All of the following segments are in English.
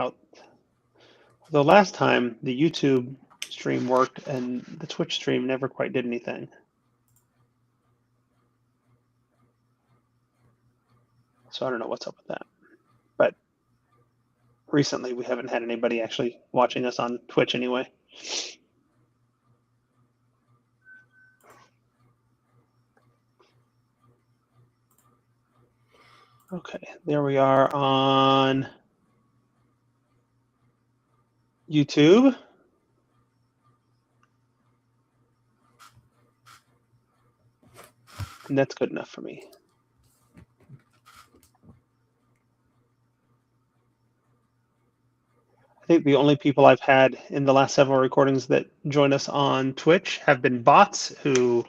how the last time the YouTube stream worked and the Twitch stream never quite did anything. So I don't know what's up with that. But recently we haven't had anybody actually watching us on Twitch anyway. Okay, there we are on YouTube. And that's good enough for me. I think the only people I've had in the last several recordings that join us on Twitch have been bots who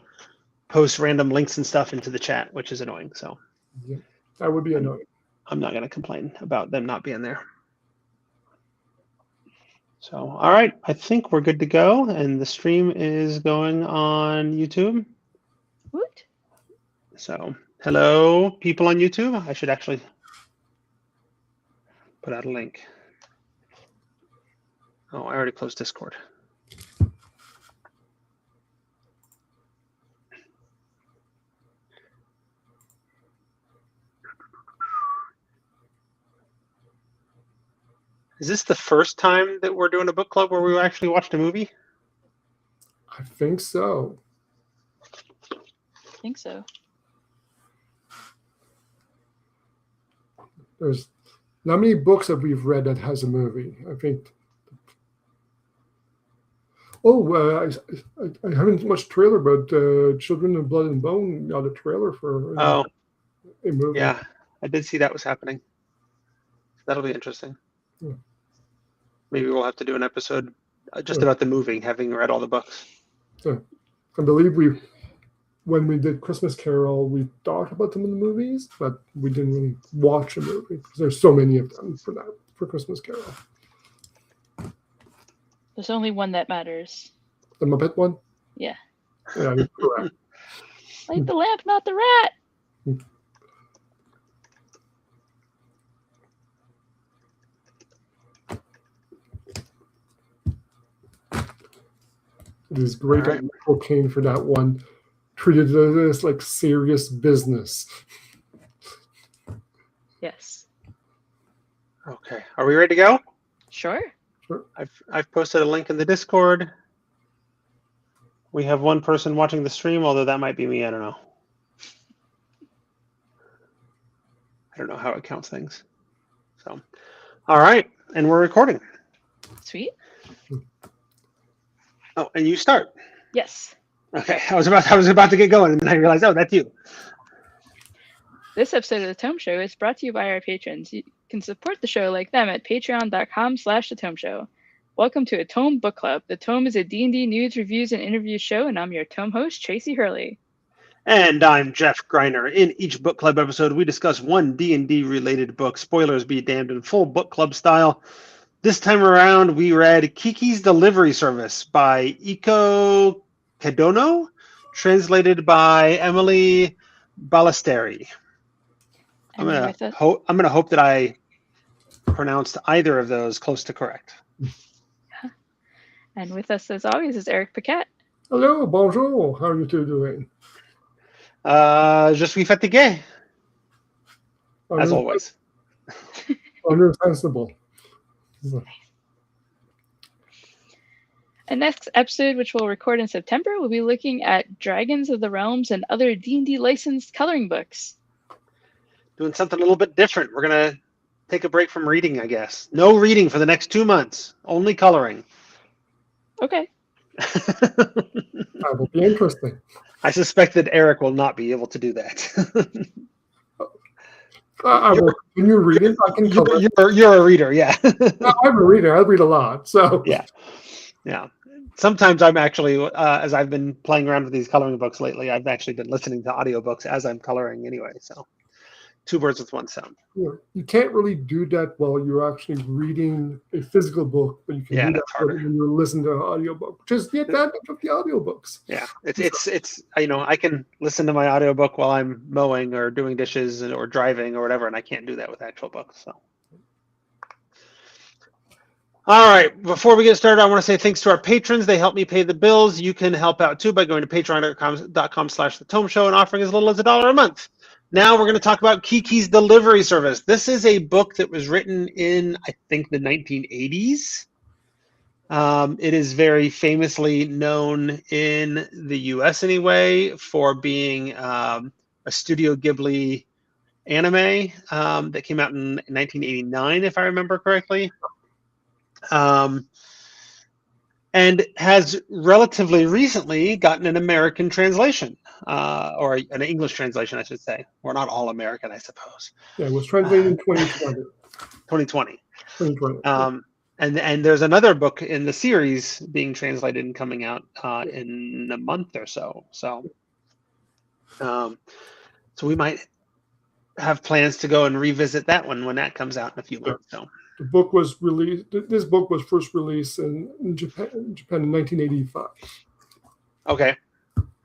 post random links and stuff into the chat, which is annoying. So yeah, that would be annoying. I'm not going to complain about them not being there. So, all right, I think we're good to go. And the stream is going on YouTube. What? So, hello, people on YouTube. I should actually put out a link. Oh, I already closed Discord. Is this the first time that we're doing a book club where we actually watched a movie? I think so. I think so. There's not many books that we've read that has a movie. I think. Oh, I haven't watched trailer, but Children of Blood and Bone got a trailer for a movie. Yeah, I did see that was happening. That'll be interesting. Yeah. Maybe we'll have to do an episode just about the movie, having read all the books. Yeah. I believe when we did Christmas Carol, we talked about them in the movies, but we didn't really watch a movie because there's so many of them for Christmas Carol. There's only one that matters. The Muppet one? Yeah. Yeah, you're correct. Light the lamp, not the rat. It is great that Michael Caine for that one treated it as like serious business. Yes. Okay, are we ready to go? Sure. I've posted a link in the Discord. We have one person watching the stream, although that might be me. I don't know. I don't know how it counts things. So, all right, and we're recording. Sweet. Oh, and you start. Yes. Okay, I was about to get going, and then I realized, oh, that's you. This episode of the Tome Show is brought to you by our patrons. You can support the show like them at patreon.com/the Tome Show. Welcome to a Tome Book Club. The Tome is a D&D news, reviews, and interviews show, and I'm your Tome host, Tracy Hurley. And I'm Jeff Greiner. In each book club episode, we discuss one D&D related book. Spoilers be damned, in full book club style. This time around, we read Kiki's Delivery Service by Iko Kedono, translated by Emily Ballesteri. I'm gonna hope that I pronounced either of those close to correct. And with us, as always, is Eric Paquette. Hello, bonjour. How are you two doing? Je suis fatigué, as always. Understandable. And next episode, which we'll record in September, we'll be looking at Dragons of the Realms and other D&D licensed coloring books. Doing something a little bit different. We're going to take a break from reading, I guess. No reading for the next 2 months. Only coloring. Okay. That will be interesting. I suspect that Eric will not be able to do that. I will continue reading. I can color. You're a reader, yeah. No, I'm a reader. I read a lot. So yeah. Sometimes I'm actually, as I've been playing around with these coloring books lately, I've actually been listening to audiobooks as I'm coloring anyway. So 2 birds with 1 stone. You can't really do that while you're actually reading a physical book, but you can do that when you're listening to an audiobook, which is the advantage of the audiobooks. Yeah, it's I can listen to my audiobook while I'm mowing or doing dishes or driving or whatever, and I can't do that with actual books. So, All right. Before we get started, I want to say thanks to our patrons. They help me pay the bills. You can help out too by going to patreon.com/the Tome Show and offering as little as $1 a month. Now we're going to talk about Kiki's Delivery Service. This is a book that was written in, I think, the 1980s. It is very famously known in the US anyway for being a Studio Ghibli anime that came out in 1989, if I remember correctly. And has relatively recently gotten an American translation, or an English translation, I should say. We're not all American, I suppose. Yeah, it was translated in 2020. 2020. 2020. And there's another book in the series being translated and coming out in a month or so. So we might have plans to go and revisit that one when that comes out in a few months. So the book was released. This book was first released in Japan in 1985. okay.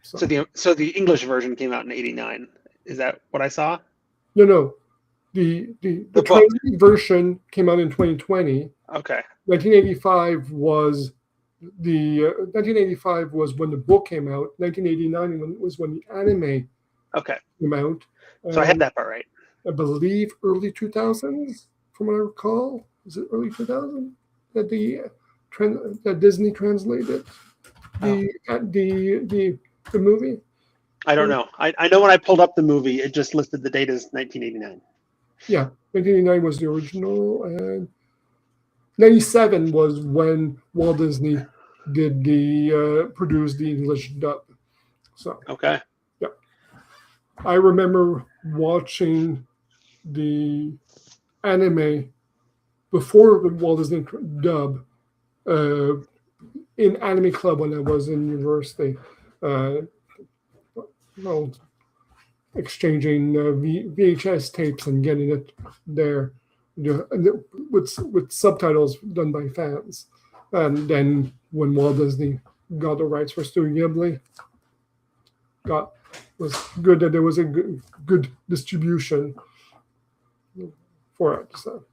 So the English version came out in '89. Is that what I saw? No. The translated version came out in 2020. Okay. 1985 was when the book came out. 1989 was when the anime came out. So I had that part right. I believe early 2000s, from what I recall. Is it early 2000 that Disney translated the movie? I don't know. I know when I pulled up the movie, it just listed the date as 1989. Yeah, 1989 was the original, and 97 was when Walt Disney did produced the English dub. So okay. Yeah, I remember watching the anime before the Walt Disney dub in Anime Club when I was in university. Exchanging VHS tapes and getting it there with subtitles done by fans. And then when Walt Disney got the rights for Studio Ghibli, was good that there was a good distribution for it. So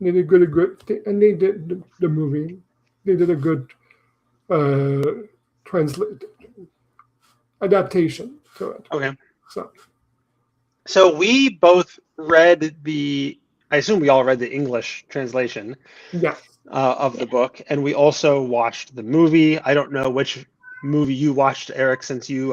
they did good, and they did the movie. They did a good adaptation to it. Okay. So we both read I assume we all read the English translation of the book, and we also watched the movie. I don't know which movie you watched, Eric, since you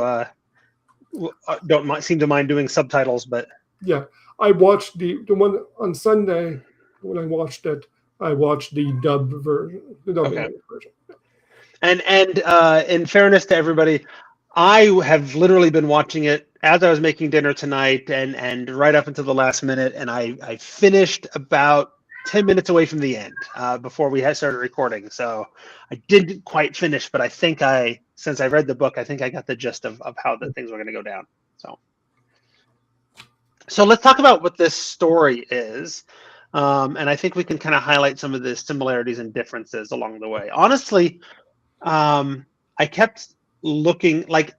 don't seem to mind doing subtitles, but yeah, I watched the one on Sunday. When I watched it, I watched the dub version, the dubbing version. And in fairness to everybody, I have literally been watching it as I was making dinner tonight and right up until the last minute, and I finished about 10 minutes away from the end before we had started recording. So I didn't quite finish, but I think since I read the book, I think I got the gist of how the things were going to go down. So let's talk about what this story is. And I think we can kind of highlight some of the similarities and differences along the way. Honestly, I kept looking, like,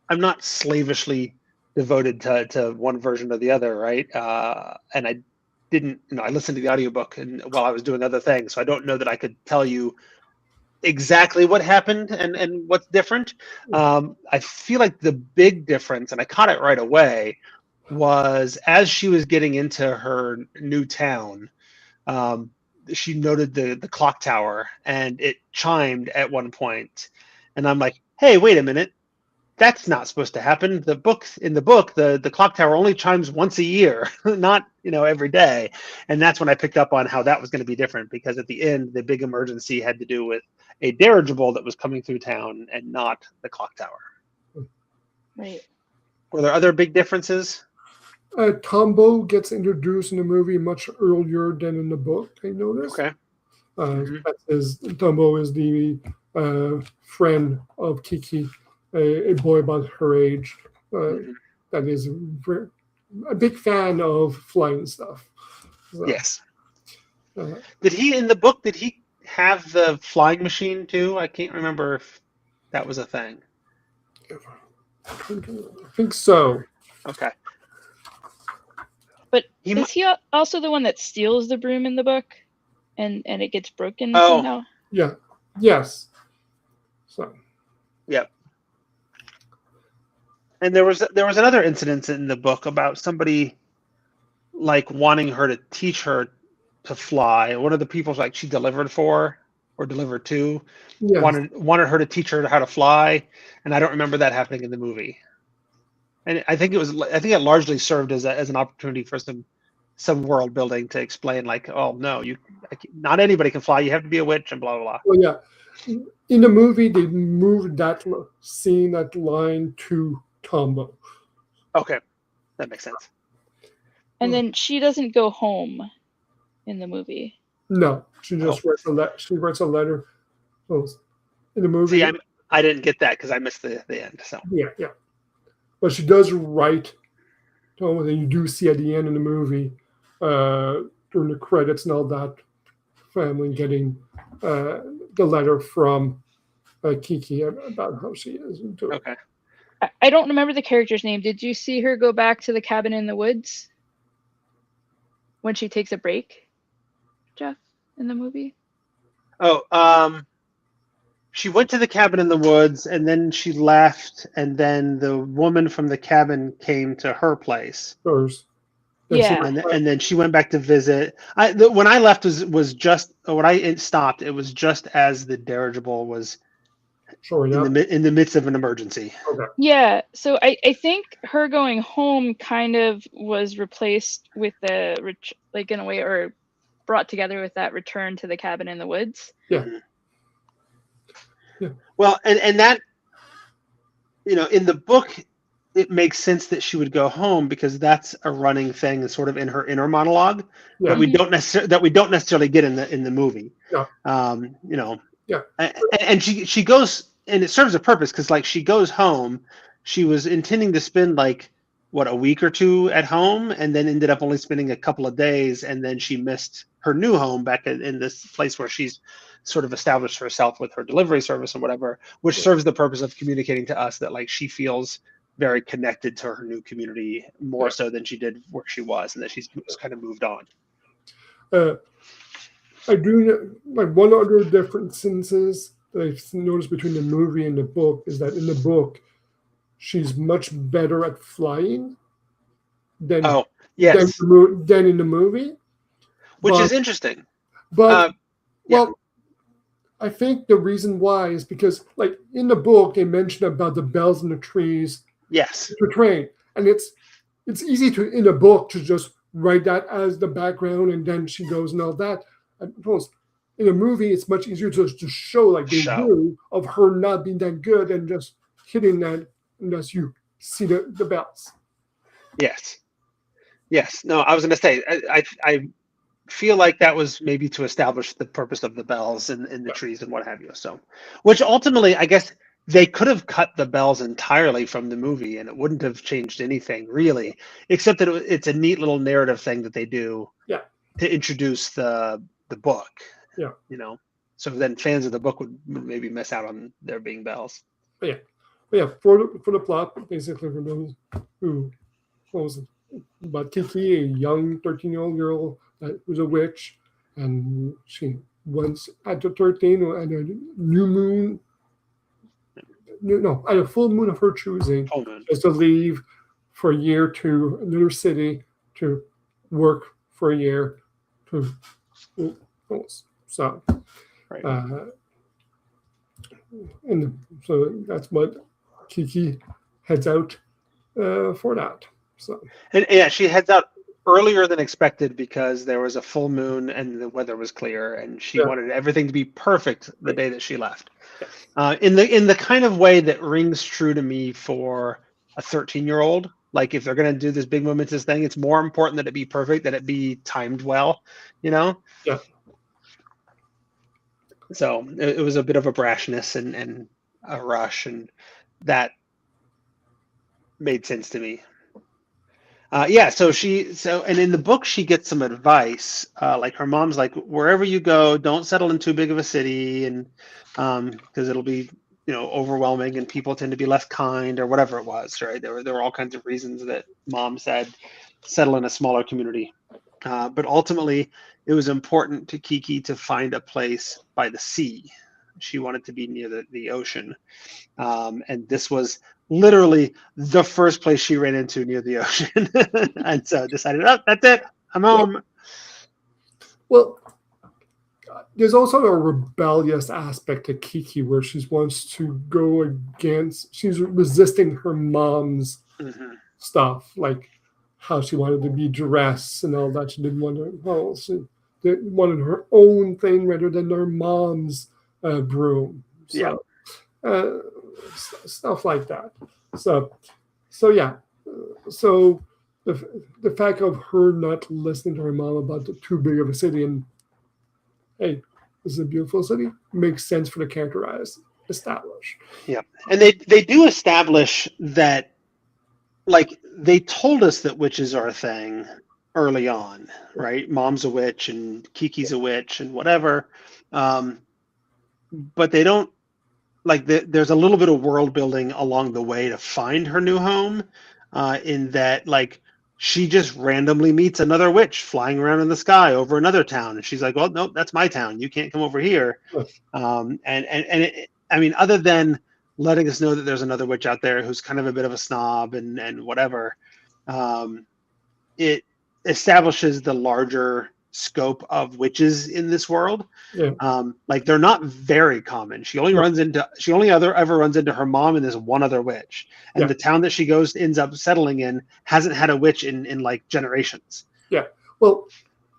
I'm not slavishly devoted to one version or the other, right? And I didn't, I listened to the audiobook while I was doing other things, so I don't know that I could tell you exactly what happened and what's different. I feel like the big difference, and I caught it right away, was as she was getting into her new town, she noted the clock tower, and it chimed at one point, and I'm like, hey, wait a minute, that's not supposed to happen. In the book, the clock tower only chimes once a year, not every day. And that's when I picked up on how that was going to be different, because at the end, the big emergency had to do with a dirigible that was coming through town and not the clock tower. Right. Were there other big differences? Tombo gets introduced in the movie much earlier than in the book, I noticed. Okay. Tombo is the friend of Kiki, a boy about her age that is a big fan of flying stuff. So, yes. Did he have the flying machine too? I can't remember if that was a thing. I think so. Okay. But is he also the one that steals the broom in the book? and it gets broken Oh. somehow. Yeah. Yes. So. Yep. And there was another incident in the book about somebody like wanting her to teach her to fly. One of the people like she delivered for or delivered to Yes. wanted her to teach her how to fly, and I don't remember that happening in the movie. And I think it largely served as an opportunity for some world building to explain like, oh no, not anybody can fly. You have to be a witch and blah blah blah. Well, yeah. In the movie, they moved that scene, that line to Tombo. Okay, that makes sense. And then she doesn't go home in the movie. No, she just writes a letter. She writes a letter. In the movie. See, I didn't get that because I missed the end. So yeah. But she does write. And you do see at the end of the movie, during the credits and all that, family getting the letter from Kiki about how she is. Okay. I don't remember the character's name. Did you see her go back to the cabin in the woods when she takes a break, Jeff, in the movie? Oh, she went to the cabin in the woods and then she left, and then the woman from the cabin came to her place. Hers. Yeah. And then she went back to visit. When I left was just when I stopped. It was just as the dirigible was in the midst of an emergency. Okay. Yeah. So I think her going home kind of was replaced with in a way, or brought together with that return to the cabin in the woods. Yeah. Yeah. Well, and that, in the book, it makes sense that she would go home because that's a running thing, sort of in her inner monologue that we don't necessarily get in the movie. Yeah. Yeah. And she goes, and it serves a purpose because like she goes home, she was intending to spend like a week or two at home, and then ended up only spending a couple of days, and then she missed her new home back in this place where she's sort of established herself with her delivery service and whatever, which serves the purpose of communicating to us that like she feels very connected to her new community more so than she did where she was, and that she's kind of moved on. I do like one other differences that I've noticed between the movie and the book is that in the book she's much better at flying than in the movie, which is interesting. But I think the reason why is because, like in the book, they mention about the bells in the trees. Yes. To train, and it's easy to in a book to just write that as the background, and then she goes and all that. I suppose in a movie, it's much easier to show like the view of her not being that good and just hitting that unless you see the bells. Yes. No, I was going to say I feel like that was maybe to establish the purpose of the bells in the trees and what have you. So, which ultimately, I guess they could have cut the bells entirely from the movie and it wouldn't have changed anything really, except that it's a neat little narrative thing that they do to introduce the book. Yeah. So then fans of the book would maybe miss out on there being bells. But for the plot, basically for those who knows about Kiki, a young 13-year-old girl who's a witch, and she once at the 13 at a new moon. No, at a full moon of her choosing, just to leave for a year to another city to work for a year so and so that's what Kiki heads out for that. So and she heads out earlier than expected because there was a full moon and the weather was clear, and she wanted everything to be perfect the day that she left. In the kind of way that rings true to me for a 13-year-old. Like if they're going to do this big momentous thing, it's more important that it be perfect, that it be timed well, Yeah. So it was a bit of a brashness and a rush, and that made sense to me. And in the book she gets some advice, like her mom's like, wherever you go, don't settle in too big of a city, and because it'll be overwhelming and people tend to be less kind or whatever it was, right? There were all kinds of reasons that mom said settle in a smaller community. But ultimately, it was important to Kiki to find a place by the sea. She wanted to be near the ocean. And this was literally the first place she ran into near the ocean. And so decided, oh, that's it. I'm home. Well, there's also a rebellious aspect to Kiki where she wants to go against, she's resisting her mom's stuff, like how she wanted to be dressed and all that. She didn't want to, well, she wanted her own thing rather than her mom's broom. So, stuff like that. So yeah. So the fact of her not listening to her mom about the too big of a city and, hey, this is a beautiful city, makes sense for the character as established. Yeah. And they do establish that, like, they told us that witches are a thing early on, right? Mom's a witch and Kiki's a witch and whatever. But they don't, like, there's a little bit of world building along the way to find her new home, in that, like, she just randomly meets another witch flying around in the sky over another town, and she's like, "Well, nope, that's my town. You can't come over here." I mean, other than letting us know that there's another witch out there who's kind of a bit of a snob and whatever, it establishes the larger scope of witches in this world. Like, they're not very common. She only ever runs into her mom and this one other witch, and the town that she ends up settling in hasn't had a witch in like generations. Well,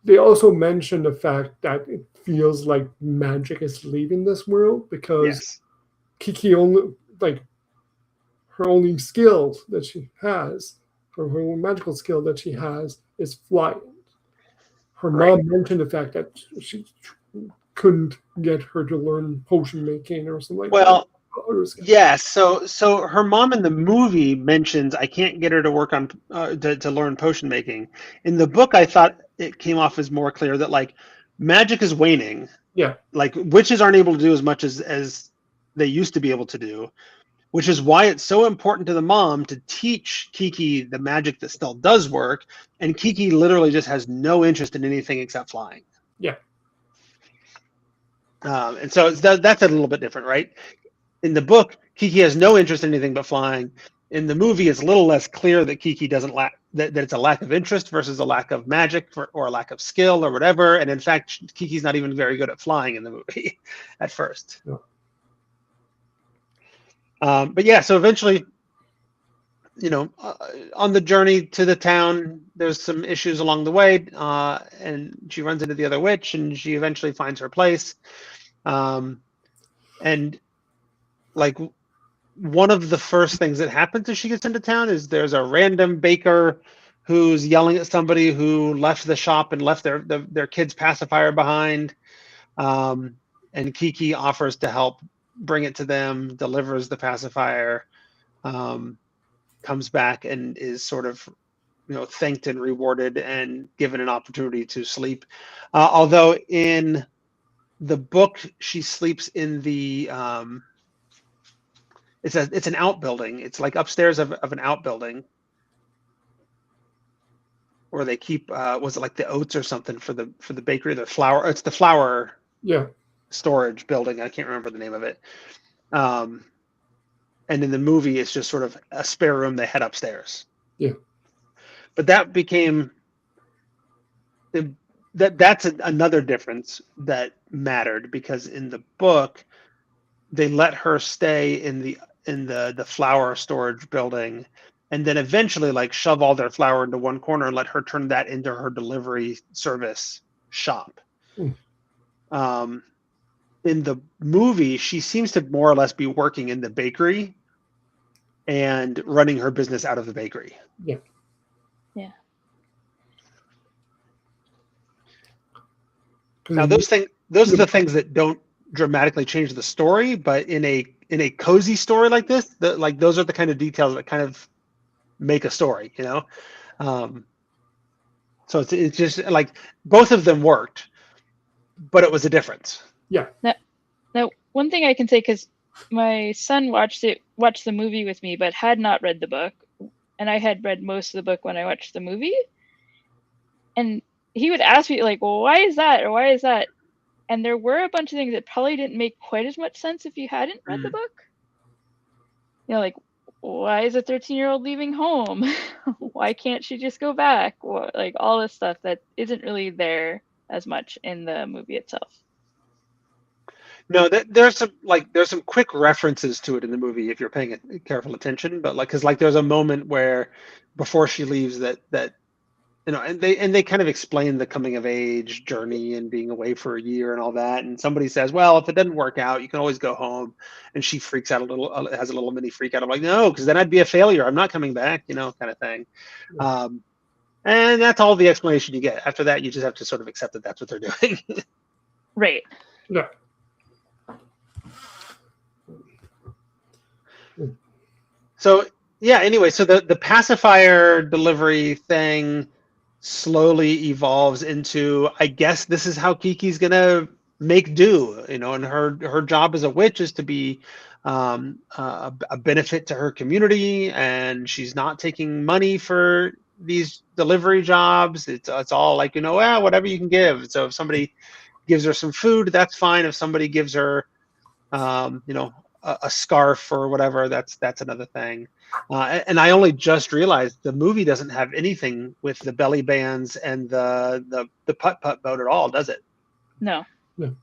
they also mention the fact that it feels like magic is leaving this world because Kiki only, like, her only skill that she has, her only magical skill that she has, is flying. Her mom mentioned the fact that she couldn't get her to learn potion making or something like that. Yes. So her mom in the movie mentions, I can't get her to work on to learn potion making. In the book, I thought it came off as more clear that, like, magic is waning. Like, witches aren't able to do as much as they used to be able to do, which is why it's so important to the mom to teach Kiki the magic that still does work. And Kiki literally just has no interest in anything except flying. And so that's a little bit different, right? In the book, Kiki has no interest in anything but flying. In the movie, it's a little less clear that Kiki doesn't that it's a lack of interest versus a lack of magic or a lack of skill or whatever. And in fact, Kiki's not even very good at flying in the movie at first. But yeah, so eventually, on the journey to the town, there's some issues along the way, and she runs into the other witch, and she eventually finds her place. And, like, one of the first things that happens as she gets into town is there's a random baker who's yelling at somebody who left the shop and left their kid's pacifier behind. And Kiki offers to help bring it to them, delivers the pacifier, comes back and is sort of, thanked and rewarded and given an opportunity to sleep. Although in the book, she sleeps in the it's an outbuilding. It's like upstairs of an outbuilding where they keep was it like the oats or something for the bakery, the flour. It's the flour storage building. I can't remember the name of it. And in the movie, it's just sort of a spare room they had upstairs. But that became that's another difference that mattered, because in the book, they let her stay in the flour storage building, and then eventually, like, shove all their flour into one corner and let her turn that into her delivery service shop. In the movie, she seems to more or less be working in the bakery and running her business out of the bakery. Now, those are the things that don't dramatically change the story, but in a cozy story like this, those are the kind of details that kind of make a story, So it's just like both of them worked, but it was a difference. Now, one thing I can say, because my son watched the movie with me, but had not read the book, and I had read most of the book when I watched the movie, and he would ask me like, well, why is that, or why is that? And there were a bunch of things that probably didn't make quite as much sense if you hadn't read the book. You know, like, why is a 13-year-old leaving home? Why can't she just go back? Like all this stuff that isn't really there as much in the movie itself. No, there's some quick references to it in the movie if you're paying careful attention. But like, because like there's a moment where before she leaves that you know, and they kind of explain the coming of age journey and being away for a year and all that. And somebody says, well, if it doesn't work out, you can always go home. And she freaks out a little, has a little mini freak out. I'm like, no, because then I'd be a failure. I'm not coming back, you know, kind of thing. And that's all the explanation you get. After that, you just have to sort of accept that that's what they're doing. Right. Yeah. So yeah, anyway, so the pacifier delivery thing slowly evolves into, I guess this is how Kiki's gonna make do, you know, and her job as a witch is to be a benefit to her community, and she's not taking money for these delivery jobs. It's all like, you know, well, whatever you can give. So if somebody gives her some food, that's fine. If somebody gives her you know, a scarf or whatever, that's another thing. And I only just realized the movie doesn't have anything with the belly bands and the putt-putt boat at all, does it? No. No.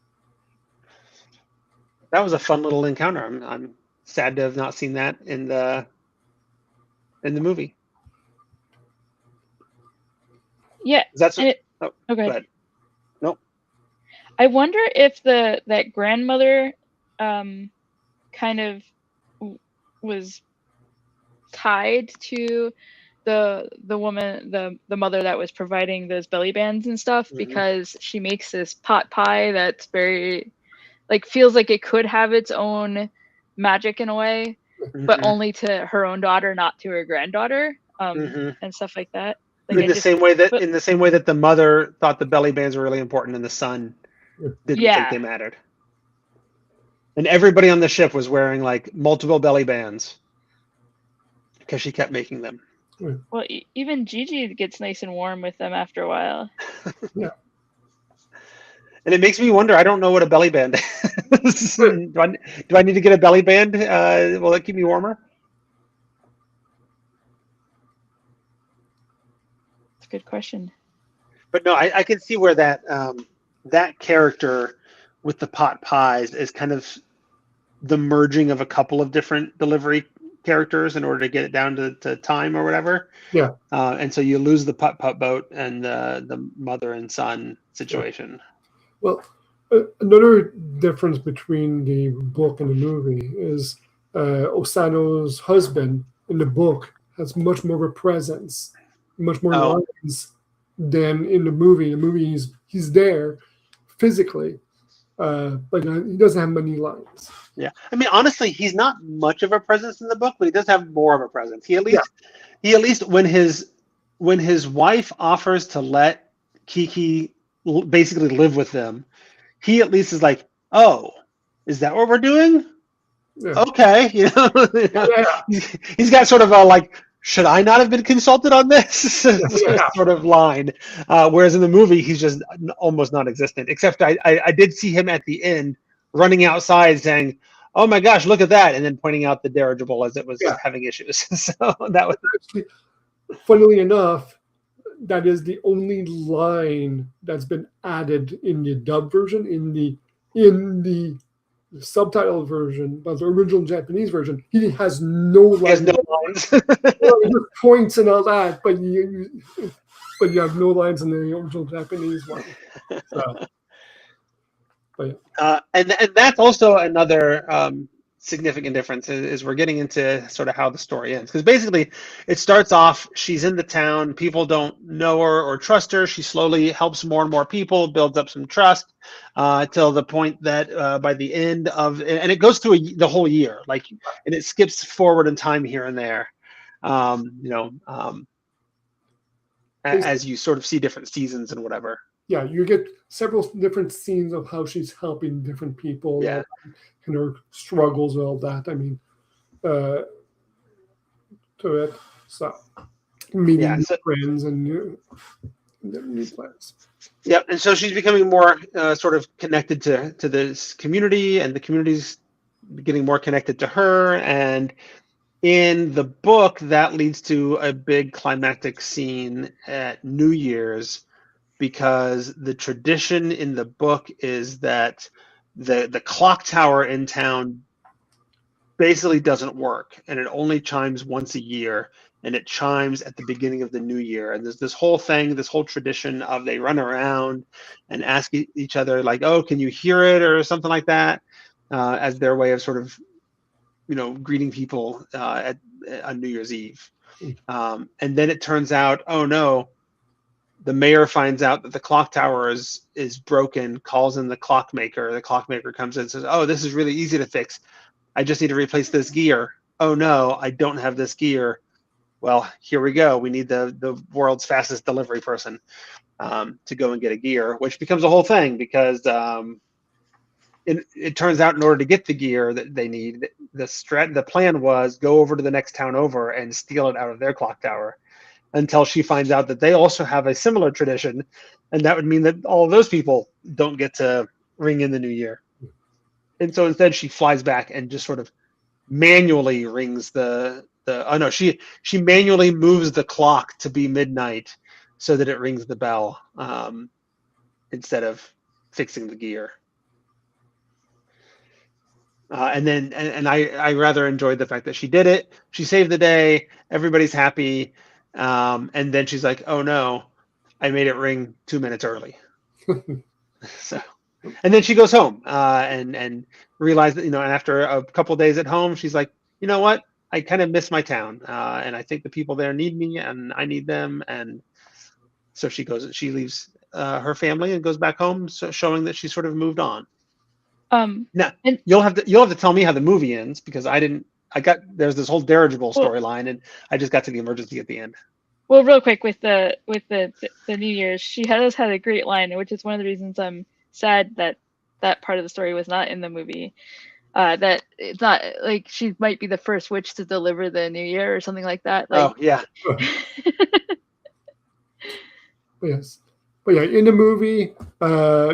That was a fun little encounter. I'm sad to have not seen that in the movie. Yeah. That's okay. Go ahead. Nope. I wonder if that grandmother kind of was tied to the woman, the mother that was providing those belly bands and stuff, because she makes this pot pie that's very, like, feels like it could have its own magic in a way, but only to her own daughter, not to her granddaughter, and stuff like that. Like in the same way that the mother thought the belly bands were really important and the son didn't think they mattered. And everybody on the ship was wearing like multiple belly bands because she kept making them. Well, even Gigi gets nice and warm with them after a while. Yeah. And it makes me wonder, I don't know what a belly band is. Do I need to get a belly band? Will it keep me warmer? That's a good question. But no, I can see where that that character with the pot pies is kind of the merging of a couple of different delivery characters in order to get it down to time or whatever. Yeah. And so you lose the putt-putt boat and the mother and son situation. Yeah. Well, another difference between the book and the movie is Osano's husband in the book has much more of a presence, much more lines than in the movie. In the movie, he's there physically, but he doesn't have many lines. Yeah, I mean, honestly, he's not much of a presence in the book, but he does have more of a presence. He at least when his wife offers to let Kiki basically live with them, he at least is like, oh, is that what we're doing? Yeah. Okay, you know, he's got sort of a like, should I not have been consulted on this sort of line? Whereas in the movie, he's just almost non-existent. Except I did see him at the end running outside saying, "Oh my gosh, look at that!" and then pointing out the dirigible as it was having issues. So that was actually, funnily enough, that is the only line that's been added in the dub version. In the subtitle version, but the original Japanese version, he has no lines. He has no lines. Points and all that, but you have no lines in the original Japanese one. So, and that's also another significant difference is we're getting into sort of how the story ends, because basically it starts off, she's in the town, people don't know her or trust her, she slowly helps more and more people, builds up some trust till the point that by the end of, and it goes through the whole year, like, and it skips forward in time here and there, as you sort of see different seasons and whatever. Yeah, you get several different scenes of how she's helping different people, and her struggles and all that. I mean, to it. So meeting friends and the new place. Yep, and so she's becoming more sort of connected to this community, and the community's getting more connected to her. And in the book, that leads to a big climactic scene at New Year's, because the tradition in the book is that the clock tower in town basically doesn't work, and it only chimes once a year, and it chimes at the beginning of the new year. And there's this whole thing, this whole tradition of they run around and ask each other like, oh, can you hear it, or something like that, as their way of sort of greeting people on New Year's Eve. And then it turns out, oh no, the mayor finds out that the clock tower is broken, calls in the clockmaker. The clockmaker comes in and says, oh, this is really easy to fix. I just need to replace this gear. Oh no, I don't have this gear. Well, here we go. We need the world's fastest delivery person to go and get a gear, which becomes a whole thing, because it turns out in order to get the gear that they need, the plan was go over to the next town over and steal it out of their clock tower, until she finds out that they also have a similar tradition, and that would mean that all of those people don't get to ring in the new year. And so instead she flies back and just sort of manually rings she manually moves the clock to be midnight so that it rings the bell, instead of fixing the gear. And I rather enjoyed the fact that she did it. She saved the day. Everybody's happy. And then she's like, oh no, I made it ring 2 minutes early. So, and then she goes home and realized that, and after a couple of days at home, she's like, you know what? I kind of miss my town. And I think the people there need me and I need them. And so she leaves her family and goes back home, so showing that she sort of moved on. Now you'll have to tell me how the movie ends, because there's this whole dirigible storyline, and I just got to the emergency at the end. Well, real quick with the New Year's, she has had a great line, which is one of the reasons I'm sad that part of the story was not in the movie. That it's not like she might be the first witch to deliver the New Year or something like that. Like, oh yeah. Yes, but yeah, in the movie,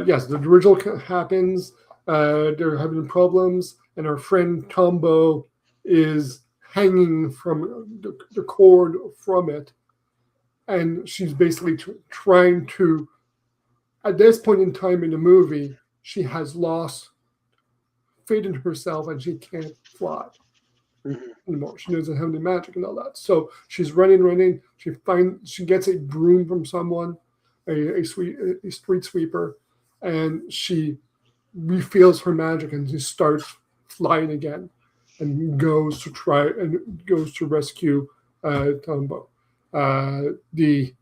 yes, the dirigible happens. They're having problems, and our friend Tombo is hanging from the cord from it, and she's basically trying to. At this point in time in the movie, she has lost faith in herself, and she can't fly anymore. She doesn't have any magic and all that. So she's running. She gets a broom from someone, a street sweeper, and she refills her magic, and she starts flying again, and goes to rescue Tombo. The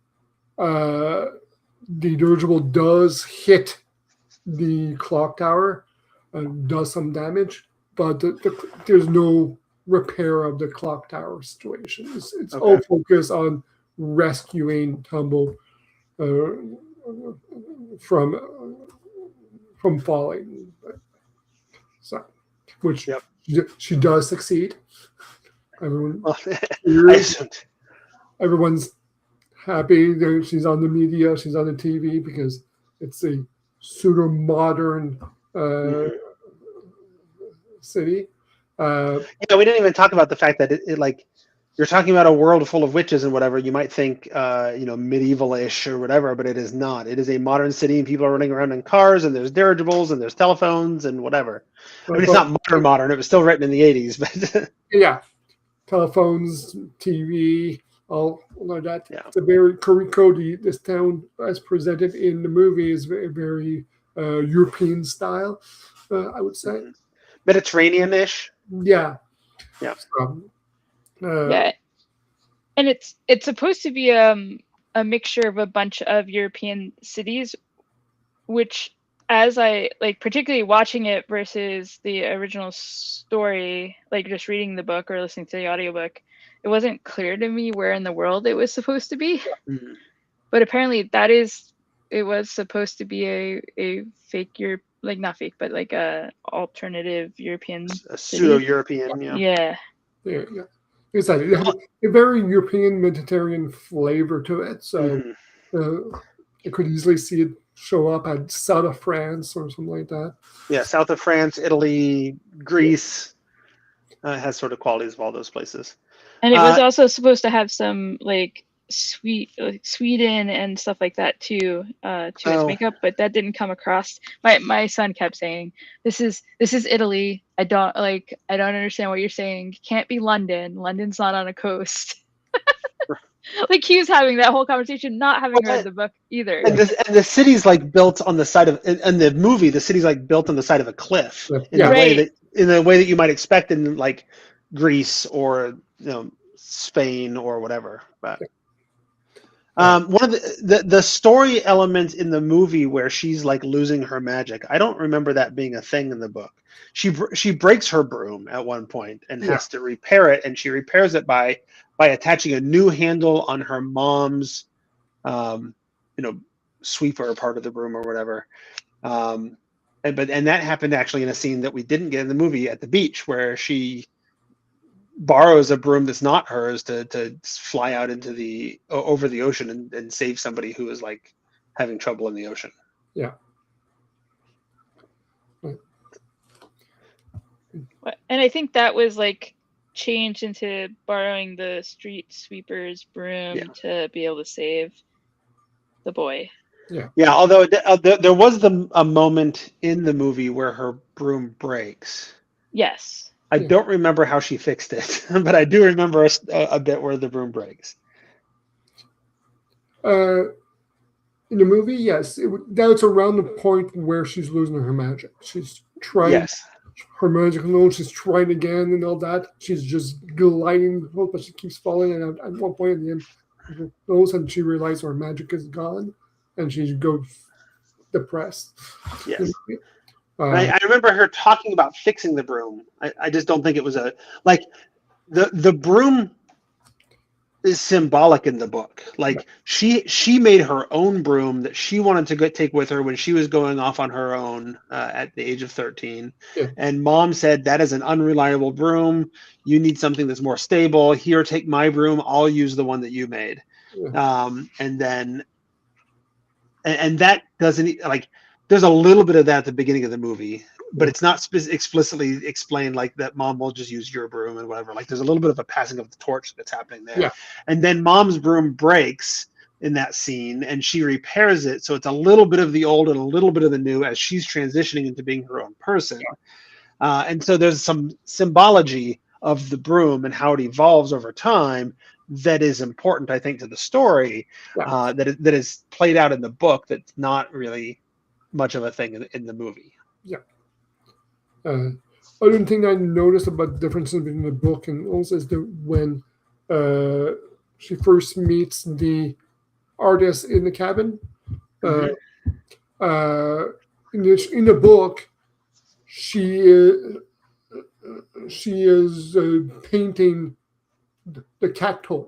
dirigible does hit the clock tower and does some damage, but there's no repair of the clock tower situation. It's all focused on rescuing Tombo from falling. So, which she does succeed. Everyone's happy. She's on the media. She's on the TV, because it's a pseudo modern city. We didn't even talk about the fact that it like, you're talking about a world full of witches and whatever. You might think, medieval-ish or whatever, but it is not. It is a modern city, and people are running around in cars, and there's dirigibles, and there's telephones, and whatever. It's not modern. It was still written in the 80s, but yeah, telephones, TV, all of that. Yeah. It's a very Cody. This town, as presented in the movie, is very European style. I would say Mediterranean-ish. Yeah. Yeah, and it's supposed to be a mixture of a bunch of European cities, which, as I like, particularly watching it versus the original story, like just reading the book or listening to the audiobook, it wasn't clear to me where in the world it was supposed to be. Mm-hmm. But apparently it was supposed to be a fake like not fake, but like a alternative European, a pseudo-European. Yeah. Exactly. It has a very European Mediterranean flavor to it. So I could easily see it show up at south of France or something like that. Yeah, south of France, Italy, Greece. It has sort of qualities of all those places. And it was also supposed to have some like Sweden and stuff like that too to its makeup, but that didn't come across. My son kept saying, "This is Italy. I don't understand what you're saying. It can't be London. London's not on a coast." Like he was having that whole conversation, not having read the book either. And the city's like built on the side of, in the movie, the city's like built on the side of a cliff in the way that you might expect in like Greece or Spain or whatever. But one of the story element in the movie where she's like losing her magic, I don't remember that being a thing in the book. She breaks her broom at one point and has to repair it, and she repairs it by attaching a new handle on her mom's sweeper part of the broom or whatever. And that happened actually in a scene that we didn't get in the movie at the beach, where she borrows a broom that's not hers to fly out into over the ocean and save somebody who is like having trouble in the ocean. Yeah. And I think that was like changed into borrowing the street sweeper's broom to be able to save the boy. Yeah. Although there was a moment in the movie where her broom breaks. Yes. I don't remember how she fixed it, but I do remember a bit where the broom breaks. In the movie, yes, that's around the point where she's losing her magic. She's trying her magic alone. She's trying again and all that. She's just gliding, but she keeps falling. And at one point in the end, all of a sudden she realizes her magic is gone, and she goes depressed. Yes. I remember her talking about fixing the broom. I just don't think it was the broom is symbolic in the book. Like she made her own broom that she wanted to take with her when she was going off on her own at the age of 13. Yeah. And mom said, that is an unreliable broom. You need something that's more stable. Here, take my broom. I'll use the one that you made. Yeah. And that doesn't there's a little bit of that at the beginning of the movie, but it's not explicitly explained like that mom will just use your broom and whatever. Like there's a little bit of a passing of the torch that's happening there. Yeah. And then mom's broom breaks in that scene and she repairs it. So it's a little bit of the old and a little bit of the new as she's transitioning into being her own person. Yeah. And so there's some symbology of the broom and how it evolves over time that is important, I think, to the story, that is played out in the book that's not really much of a thing in the movie. Yeah. Other thing I noticed about differences between the book and also is that when she first meets the artist in the cabin, in the book, she is painting the cat toy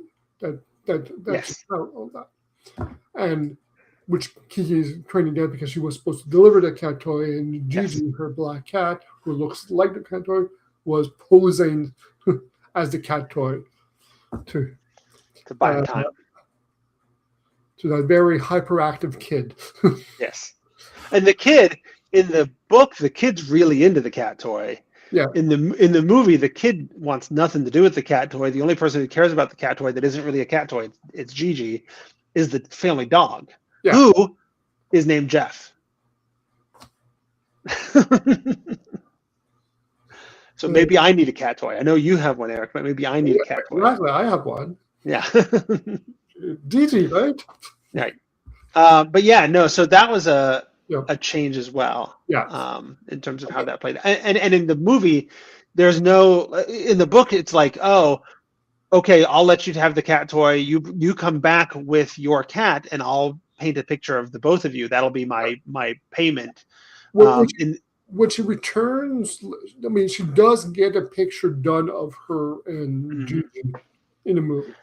that's all that, and which Kiki is trying to get because she was supposed to deliver the cat toy, and Gigi, her black cat, who looks like the cat toy, was posing as the cat toy to buy time. To that very hyperactive kid. Yes. And the kid, in the book, the kid's really into the cat toy. Yeah. In the movie, the kid wants nothing to do with the cat toy. The only person who cares about the cat toy that isn't really a cat toy, it's Gigi, is the family dog. Yeah. Who is named Jeff. So maybe I need a cat toy. I know you have one, Eric, but maybe I need a cat toy. Exactly, I have one. Yeah. Gigi, right? Right. But yeah, no, so that was a change as well. Yeah. In terms of how that played. And in the movie, there's no, in the book, it's like, oh, okay, I'll let you have the cat toy. You come back with your cat and I'll paint a picture of the both of you. That'll be my payment. When she returns, I mean, she does get a picture done of her and Gigi in the movie.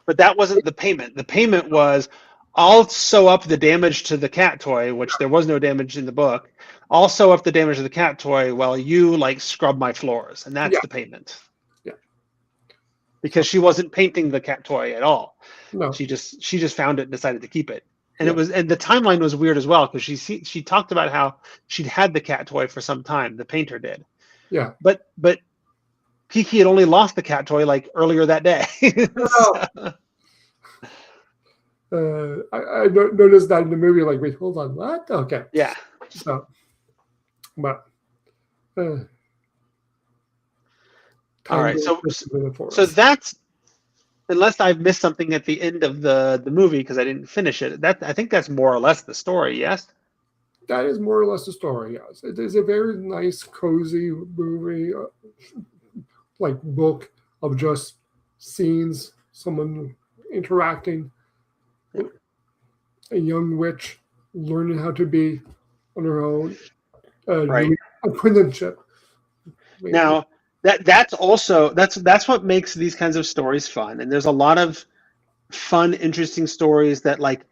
But that wasn't the payment. The payment was, I'll sew up the damage to the cat toy, which there was no damage in the book. I'll sew up the damage to the cat toy while you scrub my floors, and that's the payment. Yeah. Because she wasn't painting the cat toy at all. No. She just found it and decided to keep it. And it was, and the timeline was weird as well, because she talked about how she'd had the cat toy for some time. The painter did, Yeah. but Kiki had only lost the cat toy like earlier that day. I noticed that in the movie. Like, wait, hold on, what? Okay. Yeah. So, but All time right. goes for So us. that's, unless I've missed something at the end of the movie because I didn't finish it. I think that's more or less the story. Yes. That is more or less the story. Yes, it is a very nice, cozy movie, like book of just scenes, someone interacting, a young witch learning how to be on her own, Right. doing apprenticeship. Now that's what makes these kinds of stories fun. And there's a lot of fun, interesting stories that, like,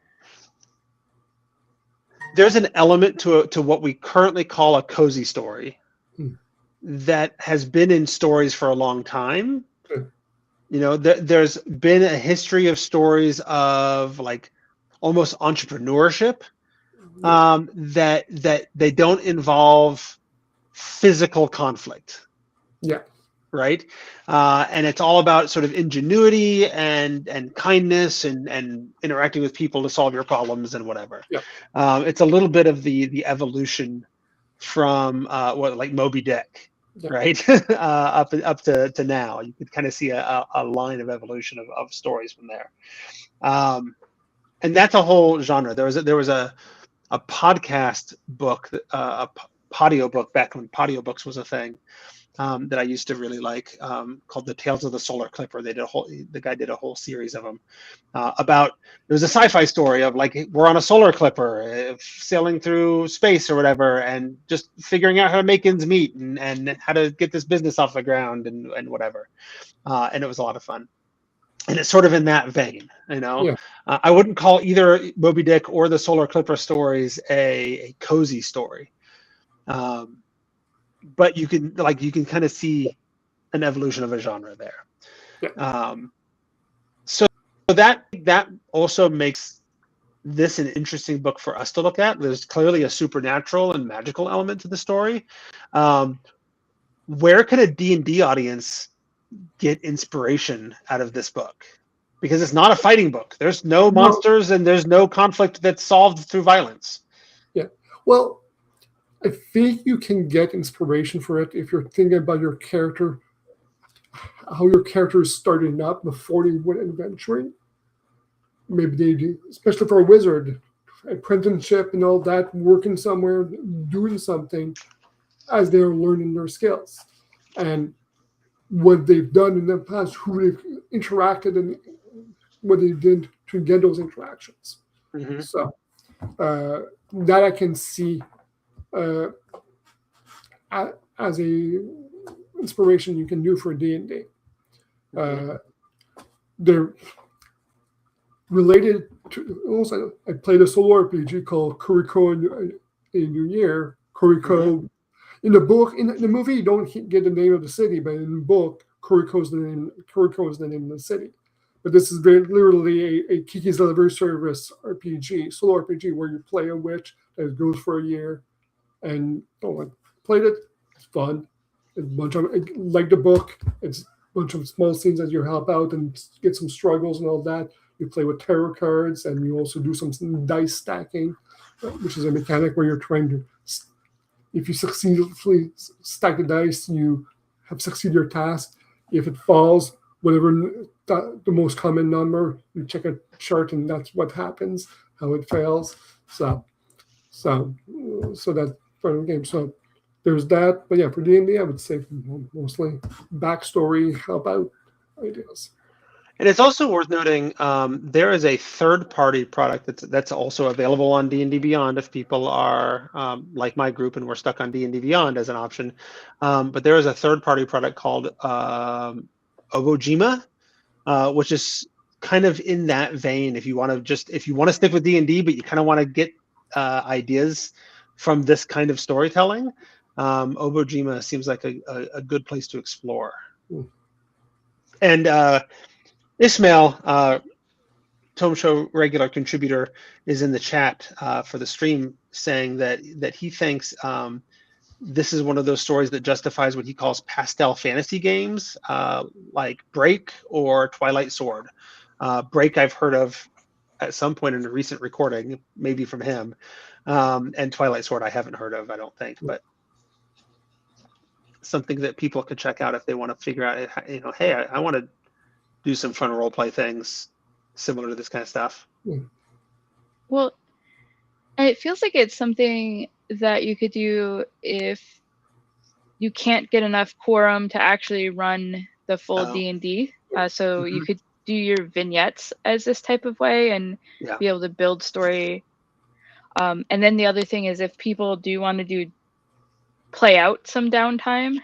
there's an element to what we currently call a cozy story that has been in stories for a long time. You know, there's been a history of stories of, like, almost entrepreneurship, that they don't involve physical conflict. Yeah. Right. And it's all about sort of ingenuity and kindness and interacting with people to solve your problems and whatever. Yeah. It's a little bit of the evolution from like Moby Dick, right? up to now. You could kind of see a line of evolution of stories from there. And that's a whole genre. There was a podcast book, a patio book back when patio books was a thing, that I used to really like, called The Tales of the Solar Clipper. The guy did a whole series of them, about, it was a sci-fi story of, like, we're on a solar clipper, sailing through space or whatever, and just figuring out how to make ends meet and how to get this business off the ground and whatever. And it was a lot of fun. And it's sort of in that vein, you know. Yeah. I wouldn't call either Moby Dick or the Solar Clipper stories a cozy story. But you can kind of see an evolution of a genre there. Yeah. So that also makes this an interesting book for us to look at. There's clearly a supernatural and magical element to the story. Where could a D&D audience get inspiration out of this book? Because it's not a fighting book. There's no monsters and there's no conflict that's solved through violence. Yeah. Well, I think you can get inspiration for it if you're thinking about your character, how your character is starting up before they went adventuring. Maybe they do, especially for a wizard, apprenticeship and all that, working somewhere, doing something as they're learning their skills. And what they've done in the past, who they've interacted, and what they did to get those interactions. Mm-hmm. So that I can see as a inspiration you can do for D&D. They're related to. Also, I played a solo RPG called Kuriko a New Year. Kuriko. In the book, in the movie, you don't get the name of the city, but in the book, Kuriko is the name of the city. But this is very literally a Kiki's Delivery Service RPG, solo RPG, where you play a witch that goes for a year. And I played it. It's fun. It's a bunch of, like the book, it's a bunch of small scenes as you help out and get some struggles and all that. You play with tarot cards, and you also do some dice stacking, which is a mechanic where you're trying to. If you successfully stack the dice, you have succeeded your task. If it falls, whatever the most common number, you check a chart, and that's what happens, how it fails. So that's part of the game. So there's that. But yeah, for D&D, I would say mostly backstory, help out ideas. And it's also worth noting, there is a third-party product that's also available on D&D Beyond if people are like my group and we're stuck on D&D Beyond as an option. But there is a third-party product called Obojima, which is kind of in that vein. If you want to stick with D&D, but you kind of want to get ideas from this kind of storytelling, Obojima seems like a good place to explore. And Ismail Tome Show regular contributor is in the chat for the stream, saying that he thinks this is one of those stories that justifies what he calls pastel fantasy games, like Break or Twilight Sword. Break I've heard of at some point in a recent recording, maybe from him, and Twilight Sword I haven't heard of, I don't think, but something that people could check out if they want to figure out, hey, I want to do some fun role play things similar to this kind of stuff. Well, and it feels like it's something that you could do if you can't get enough quorum to actually run the full D&D. So you could do your vignettes as this type of way and be able to build story. And then the other thing is if people do want to play out some downtime,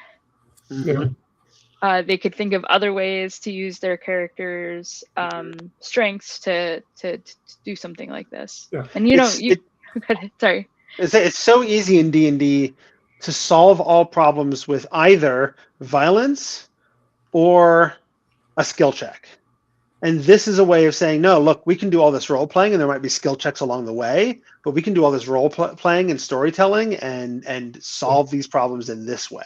they could think of other ways to use their characters' strengths to do something like this. And sorry. It's so easy in D&D to solve all problems with either violence or a skill check. And this is a way of saying, no, look, we can do all this role playing, and there might be skill checks along the way, but we can do all this role playing and storytelling and solve these problems in this way.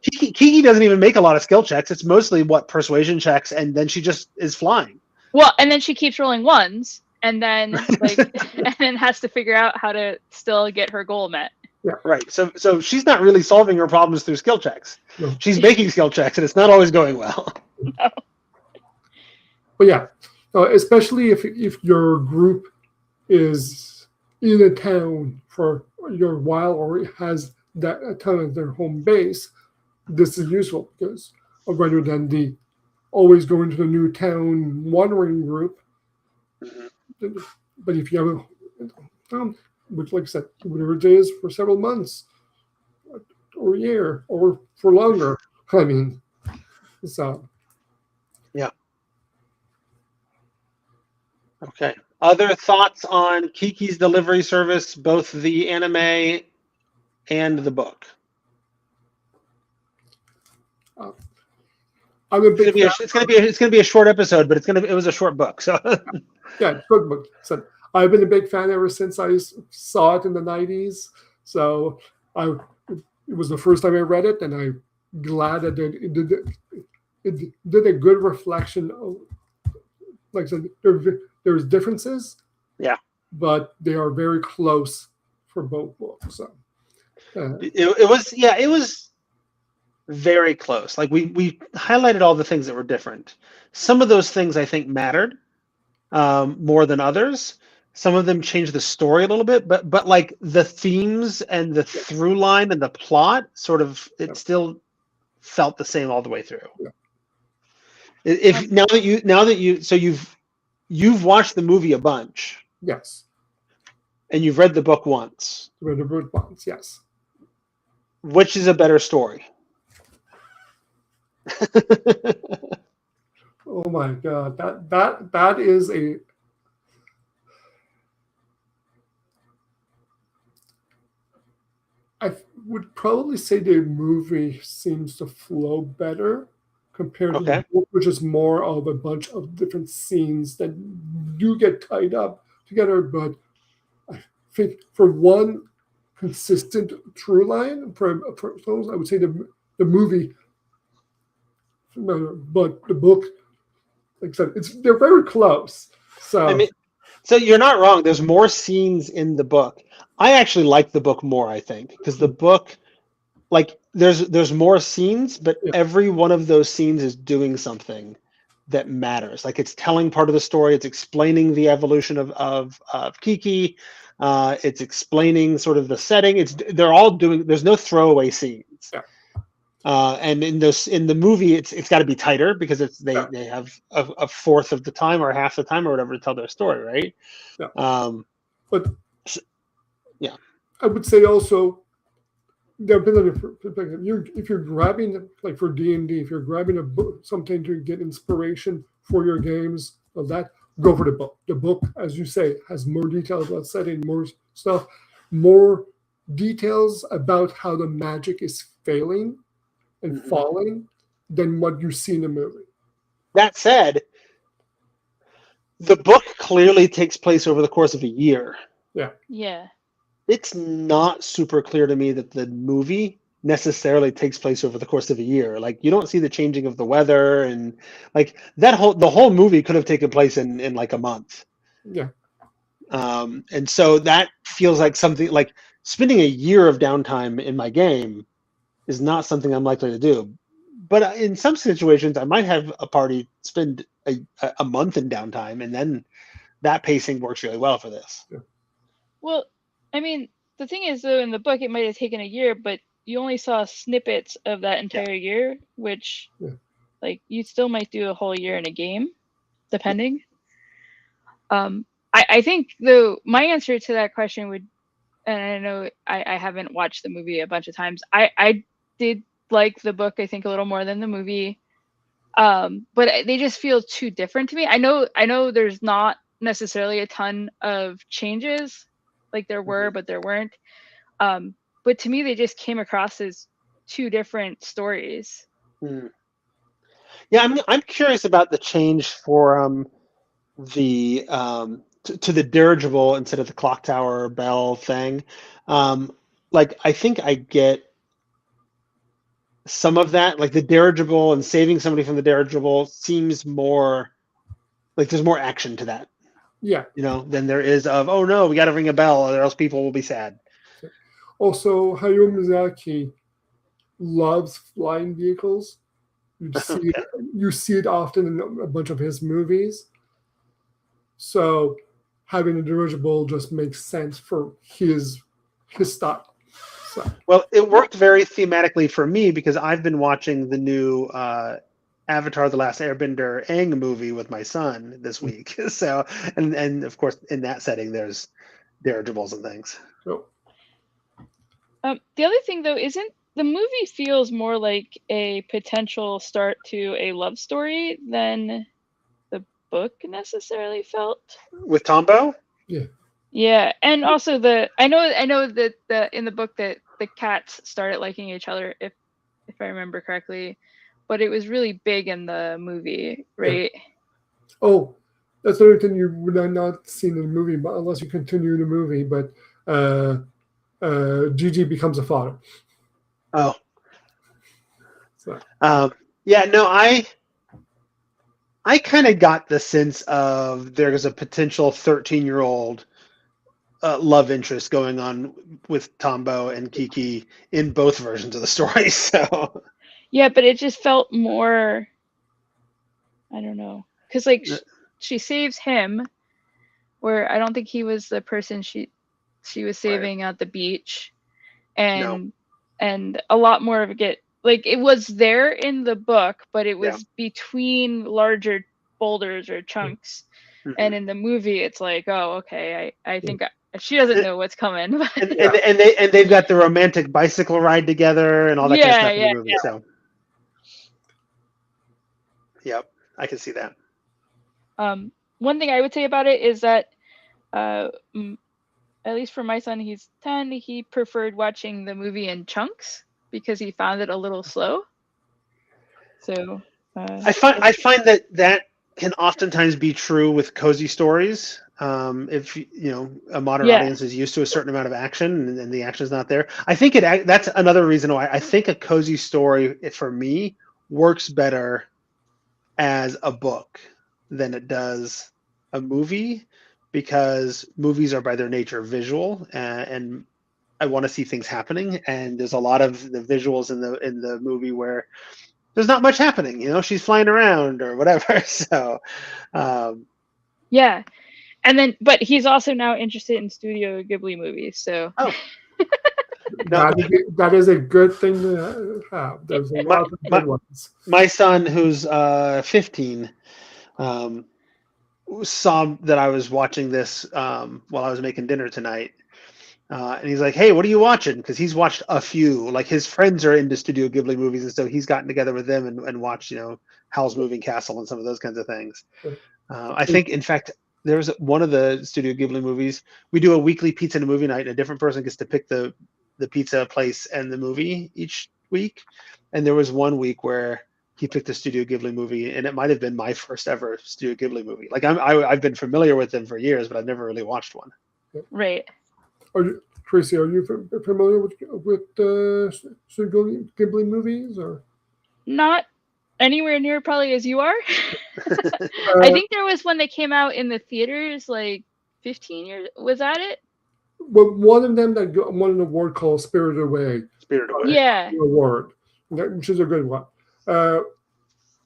Kiki doesn't even make a lot of skill checks. It's mostly persuasion checks, and then she just is flying. Well, and then she keeps rolling ones, and then and then has to figure out how to still get her goal met. Yeah, right. So she's not really solving her problems through skill checks. No. She's making skill checks, and it's not always going well. No. But yeah, especially if your group is in a town for your while or has that town as their home base, this is useful because rather than the always going to the new town wandering group. But if you have a town, which, like I said, whatever it is for several months or a year or for longer, I mean, so. Yeah. Okay. Other thoughts on Kiki's delivery service, both the anime and the book? It's gonna be a short episode, but it was a short book. So yeah, short book. So I've been a big fan ever since I saw it in the 90s. So it was the first time I read it, and I'm glad that it did a good reflection of, like I said, there's differences. Yeah. But they are very close for both books. So it was very close. Like we highlighted all the things that were different. Some of those things I think mattered more than others. Some of them changed the story a little bit, but like the themes and the through line and the plot still felt the same all the way through. Yeah. Now that you've watched the movie a bunch. Yes. And you've read the book once. Read the book once, yes. Which is a better story? Oh my God, that is a. I would probably say the movie seems to flow better compared to the book, which is more of a bunch of different scenes that do get tied up together. But I think for one consistent through line, I would say the movie. But the book, like I said, they're very close. So I mean, so you're not wrong. There's more scenes in the book. I actually like the book more, I think, because the book, like, there's more scenes, but every one of those scenes is doing something that matters. Like, it's telling part of the story. It's explaining the evolution of Kiki. It's explaining sort of the setting. They're all doing. There's no throwaway scenes. Yeah. And in the movie, it's got to be tighter because they have a fourth of the time or half the time or whatever to tell their story, right? Yeah. Yeah, I would say also there have been a perspective. If you're grabbing, like for D&D, if you're grabbing a book, something to get inspiration for your games, go for the book. The book, as you say, has more details about setting, more stuff, more details about how the magic is failing and falling than what you see in the movie. That said, The book clearly takes place over the course of a year. Yeah. It's not super clear to me that the movie necessarily takes place over the course of a year. Like you don't see the changing of the weather and like the whole movie could have taken place in like a month. Yeah. And so that feels like something like spending a year of downtime in my game is not something I'm likely to do. But in some situations, I might have a party spend a month in downtime, and then that pacing works really well for this. Well, I mean, the thing is, though, in the book, it might have taken a year, but you only saw snippets of that entire year, which, Yeah. like, you still might do a whole year in a game, depending. I think, though, my answer to that question would, and I know I haven't watched the movie a bunch of times. I did like the book, I think, a little more than the movie. But they just feel too different to me. I know there's not necessarily a ton of changes like there were, but there weren't. But to me, they just came across as two different stories. Hmm. Yeah, I'm curious about the change for the to the dirigible instead of the clock tower bell thing. Like I think I get some of that, like the dirigible and saving somebody from the dirigible seems more like there's more action to that, Yeah. than there is of, oh no, we got to ring a bell or else people will be sad. Also, Hayao Miyazaki loves flying vehicles. Okay. You see it often in a bunch of his movies. So having a dirigible just makes sense for his style. So Well, it worked very thematically for me because I've been watching the new Avatar: The Last Airbender Aang movie with my son this week. So, and of course, in that setting, there's dirigibles and things. so The other thing, though, isn't the movie feels more like a potential start to a love story than the book necessarily felt. With Tombo? Yeah, and also I know that in the book that the cats started liking each other, if I remember correctly, but it was really big in the movie, right? oh, that's the other thing you would have not seen in the movie, but unless you continue the movie. But Gigi becomes a father. Oh. So Yeah, no, I kind of got the sense of there's a potential 13-year-old love interest going on with Tombo and Kiki in both versions of the story. So Yeah, but it just felt more, I don't know, because like she saves him, where I don't think he was the person she was saving at the beach, and a lot more of it like it was there in the book, but it was between larger boulders or chunks, and in the movie it's like, oh, okay, I think she doesn't know what's coming. But and they've got the romantic bicycle ride together and all that kind of stuff in the movie. So yep, I can see that. One thing I would say about it is that at least for my son, he's 10, he preferred watching the movie in chunks because he found it a little slow. So I find that can oftentimes be true with cozy stories. If a modern audience is used to a certain amount of action and the action is not there, I think that's another reason why I think a cozy story for me works better as a book than it does a movie, because movies are by their nature visual, and I want to see things happening, and there's a lot of the visuals in the movie where there's not much happening. She's flying around or whatever. So yeah, and then but he's also now interested in Studio Ghibli movies, so that is a good thing to have. There's a lot of good ones. My son, who's 15, saw that I was watching this while I was making dinner tonight. And he's like, hey, what are you watching? Because he's watched a few. Like his friends are into Studio Ghibli movies, and so he's gotten together with them and watched, Howl's Moving Castle and some of those kinds of things. I think, in fact, there's one of the Studio Ghibli movies. We do a weekly pizza and a movie night, and a different person gets to pick the pizza place and the movie each week. And there was one week where he picked a Studio Ghibli movie, and it might have been my first ever Studio Ghibli movie. Like I've been familiar with them for years, but I've never really watched one. Right. Tracy, are you familiar with Studio Ghibli movies? Or Not anywhere near probably as you are. I think there was one that came out in the theaters like 15 years. Was that it? well, one of them that won an award called Spirited Away. Spirited Away. Yeah. Award, which is a good one.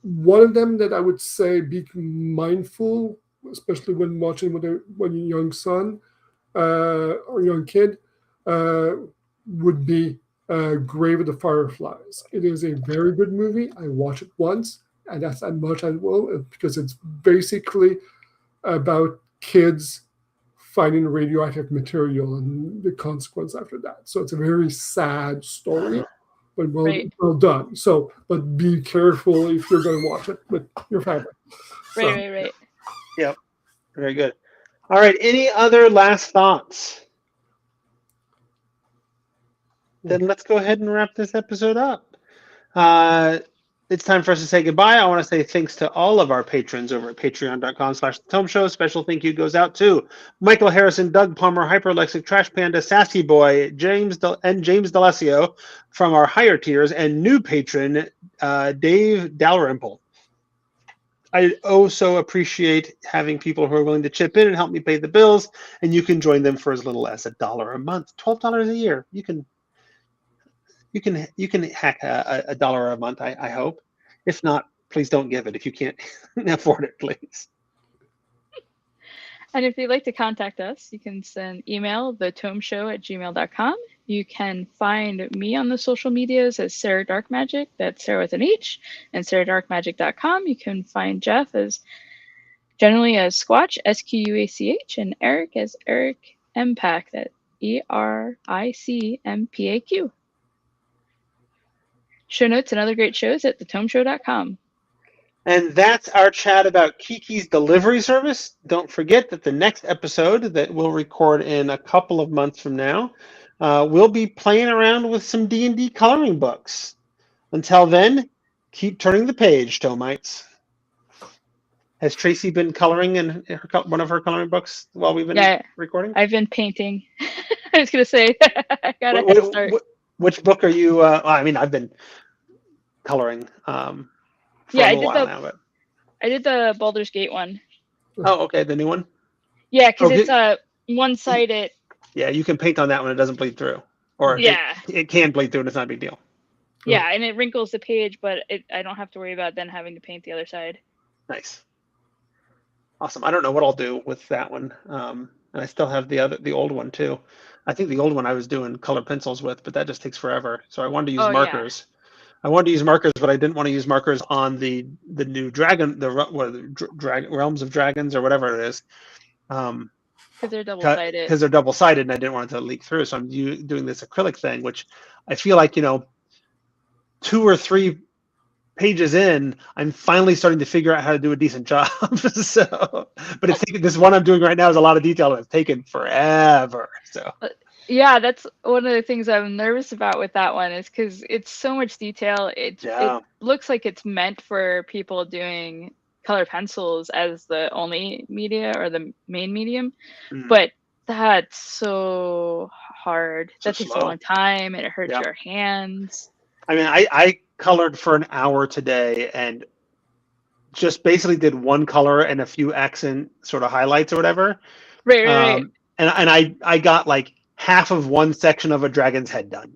One of them that I would say be mindful, especially when watching with a young son or young kid, would be Grave of the Fireflies. It is a very good movie. I watch it once, and that's as much as well, because it's basically about kids finding radioactive material and the consequence after that. So it's a very sad story, but well done. So, but be careful if you're going to watch it with your family. Right. Yep. Very good. All right. Any other last thoughts? Then let's go ahead and wrap this episode up. It's time for us to say goodbye. I want to say thanks to all of our patrons over at patreon.com/tome show. Special thank you goes out to Michael Harrison, Doug Palmer, Hyperlexic, Trash Panda, Sassy Boy, James D'Alessio from our higher tiers, and new patron, Dave Dalrymple. I also appreciate having people who are willing to chip in and help me pay the bills, and you can join them for as little as $1 a month, $12 a year. You can hack $1 a month, I hope. If not, please don't give it if you can't afford it, please. And if you'd like to contact us, you can send email thetomeshow@gmail.com. You can find me on the social medias as Sarah Dark Magic. That's Sarah with an H, and SarahDarkMagic.com. You can find Jeff as generally as Squatch, SQUACH, and Eric as Eric Mpac. That's ERICMPAQ. Show notes and other great shows at thetomeshow.com. And that's our chat about Kiki's delivery service. Don't forget that the next episode that we'll record in a couple of months from now, we'll be playing around with some D&D coloring books. Until then, keep turning the page, Tomites. Has Tracy been coloring in one of her coloring books while we've been recording? I've been painting. I was going to say, I got to start. Which book are you? I've been coloring for a while now. But I did the Baldur's Gate one. Oh, okay, the new one? Yeah, because it's one-sided. Yeah, you can paint on that one. It doesn't bleed through. Or it can bleed through, and it's not a big deal. Yeah, and it wrinkles the page, but I don't have to worry about then having to paint the other side. Nice. Awesome. I don't know what I'll do with that one. And I still have the old one, too. I think the old one I was doing color pencils with, but that just takes forever. So I wanted to use markers. Yeah. I wanted to use markers, but I didn't want to use markers on the new dragon, Realms of Dragons or whatever it is. Because they're double-sided. Because they're double-sided, and I didn't want it to leak through. So I'm doing this acrylic thing, which I feel like, 2 or 3 pages in, I'm finally starting to figure out how to do a decent job. So, but this one I'm doing right now is a lot of detail, and it's taken forever. So. Yeah, that's one of the things I'm nervous about with that one is because it's so much detail. It looks like it's meant for people doing color pencils as the only media or the main medium, but that's so hard. That takes a long time, and it hurts your hands. I mean, I colored for an hour today and just basically did one color and a few accent sort of highlights or whatever. Right. And I got like half of one section of a dragon's head done.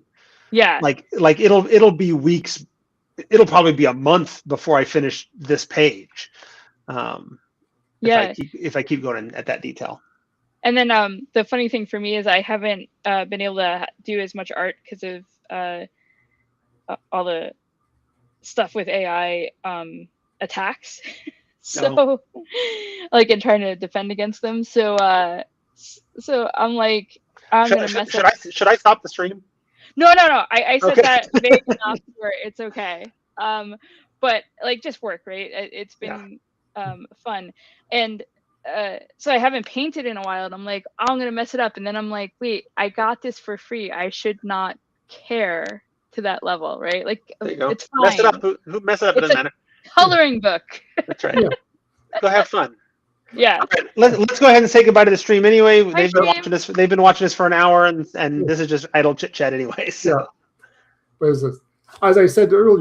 Yeah. Like it'll be weeks. It'll probably be a month before I finish this page. If I keep going at that detail. And then the funny thing for me is I haven't been able to do as much art because of all the stuff with AI attacks. So like in trying to defend against them. So I'm like, gonna mess up. Should I stop the stream? No. I said that vague enough where it's okay. But like just work, right? It's been fun. And so I haven't painted in a while, and I'm like, I'm gonna mess it up. And then I'm like, wait, I got this for free. I should not care to that level, right? Like There you go. it's fine. Mess it up. Who mess it up? It It's doesn't a matter. coloring book. That's right. Yeah. Go have fun. Yeah. All right, let's go ahead and say goodbye to the stream anyway. Hi, They've been stream. watching this. They've been watching this for an hour, and this is just idle chit chat anyway. So. Yeah. What is this? As I said earlier.